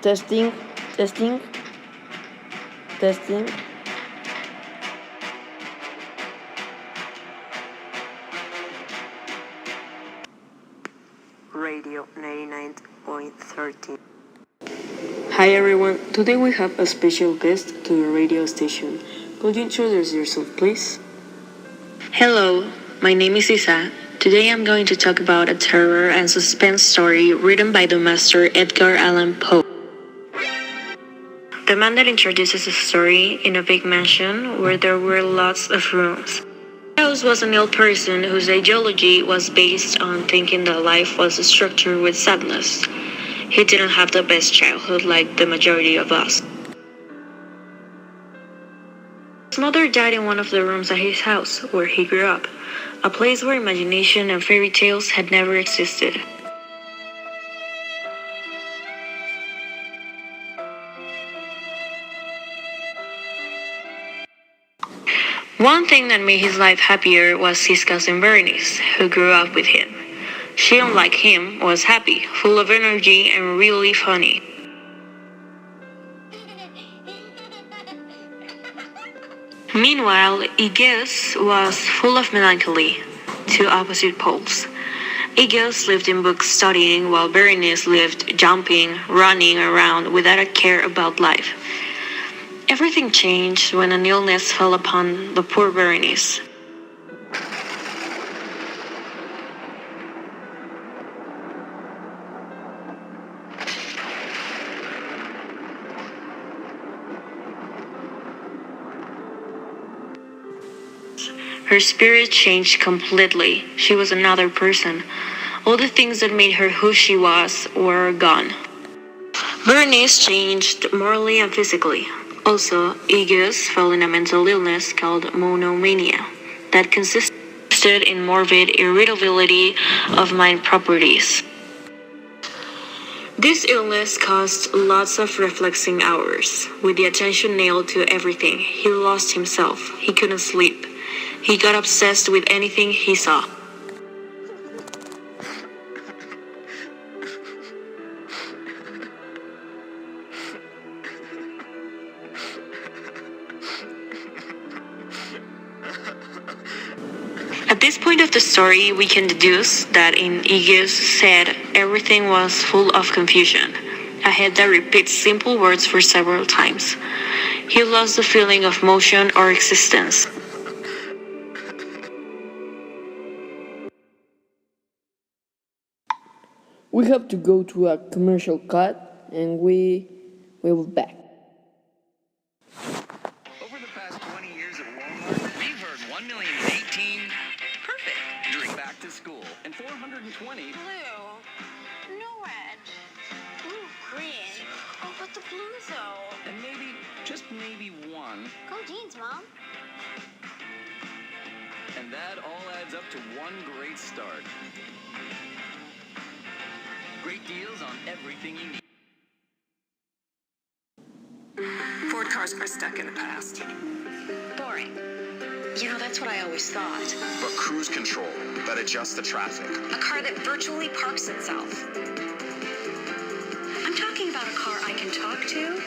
Testing, testing, testing. Radio 99.13. Hi everyone, today we have a special guest to the radio station. Could you introduce yourself, please? Hello, my name is Isa. Today I'm going to talk about a terror and suspense story written by the master Edgard Allan Poe. The man that introduces the story in a big mansion where there were lots of rooms. The house was an ill person whose ideology was based on thinking that life was structured with sadness. He didn't have the best childhood like the majority of us. His mother died in one of the rooms at his house, where he grew up, a place where imagination and fairy tales had never existed. One thing that made his life happier was his cousin Berenice, who grew up with him. She, unlike him, was happy, full of energy, and really funny. Meanwhile, Aegeus was full of melancholy, two opposite poles. Aegeus lived in books studying, while Berenice lived jumping, running around without a care about life. Everything changed when an illness fell upon the poor Berenice. Her spirit changed completely. She was another person. All the things that made her who she was were gone. Berenice changed morally and physically. Also, Aegeus fell in a mental illness called monomania that consisted in morbid irritability of mind properties. This illness caused lots of reflexing hours. With the attention nailed to everything, he lost himself. He couldn't sleep. He got obsessed with anything he saw. At this point of the story, we can deduce that in Aegeus' head, everything was full of confusion, a head that repeats simple words for several times. He lost the feeling of motion or existence. We have to go to a commercial cut, and we will be back. Over the past 20 years at Walmart, we've heard 1,018 perfect during back to school and 420 Blue. No red. Ooh, green. Oh, but the blue though. and maybe, just maybe one. Go jeans, Mom. And that all adds up to one great start. Great deals on everything you need. Ford cars are stuck in the past. Boring. You know, that's what I always thought. But cruise control that adjusts the traffic. A car that virtually parks itself. I'm talking about a car I can talk to,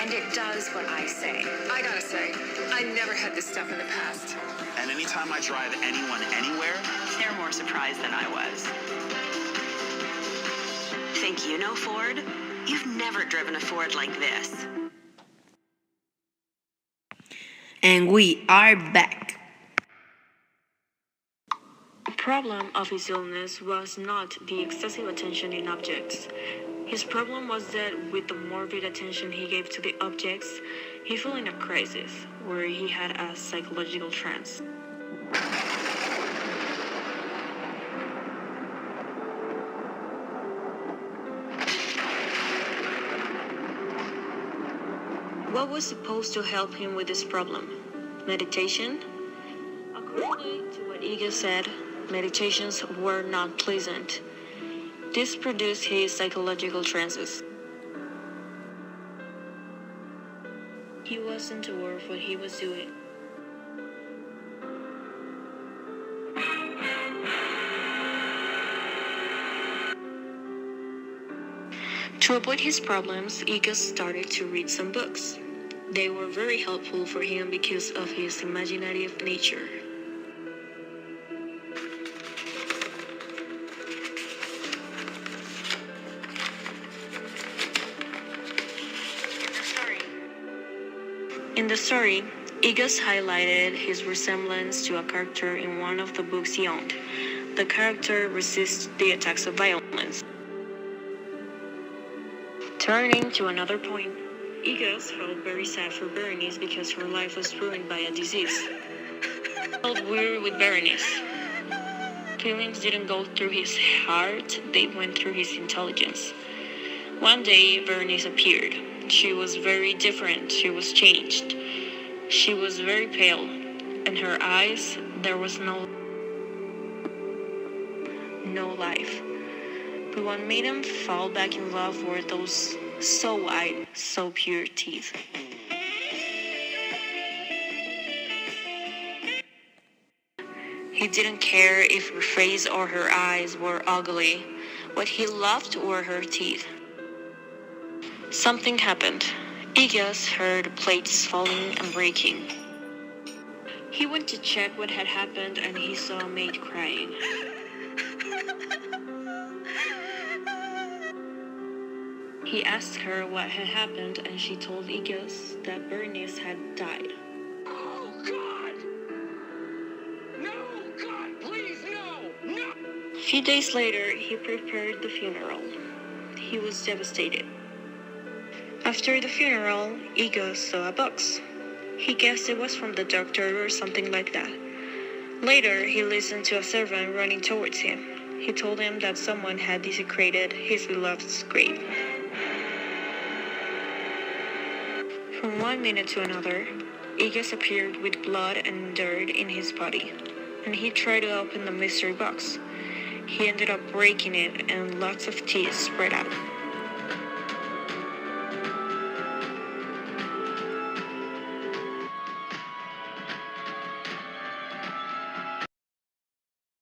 and it does what I say. I gotta say, I never had this stuff in the past. And anytime I drive anyone anywhere, They're more surprised than I was. Think you know Ford? You've never driven a Ford like this. And we are back. The problem of his illness was not the excessive attention in objects. His problem was that with the morbid attention he gave to the objects, he fell in a crisis where he had a psychological trance. What was supposed to help him with this problem? Meditation? According to what Ega said, meditations were not pleasant. This produced his psychological trances. He wasn't aware of what he was doing. To avoid his problems, Igas started to read some books. They were very helpful for him because of his imaginative nature. In the story, Igas highlighted his resemblance to a character in one of the books he owned. The character resists the attacks of violence. Turning to another point, Igas felt very sad for Berenice because her life was ruined by a disease. He felt weird with Berenice. Feelings didn't go through his heart, they went through his intelligence. One day, Berenice appeared. She was very different, she was changed. She was very pale. In her eyes, there was no life. But what made him fall back in love were those so white, so pure teeth. He didn't care if her face or her eyes were ugly. What he loved were her teeth. Something happened. Igas heard plates falling and breaking. He went to check what had happened and he saw a maid crying. He asked her what had happened and she told Igas that Berenice had died. Oh, God! No, God, please, no! No! A few days later, he prepared the funeral. He was devastated. After the funeral, Igas saw a box. He guessed it was from the doctor or something like that. Later, he listened to a servant running towards him. He told him that someone had desecrated his beloved's grave. From 1 minute to another, Igas appeared with blood and dirt in his body, and he tried to open the mystery box. He ended up breaking it and lots of teeth spread out.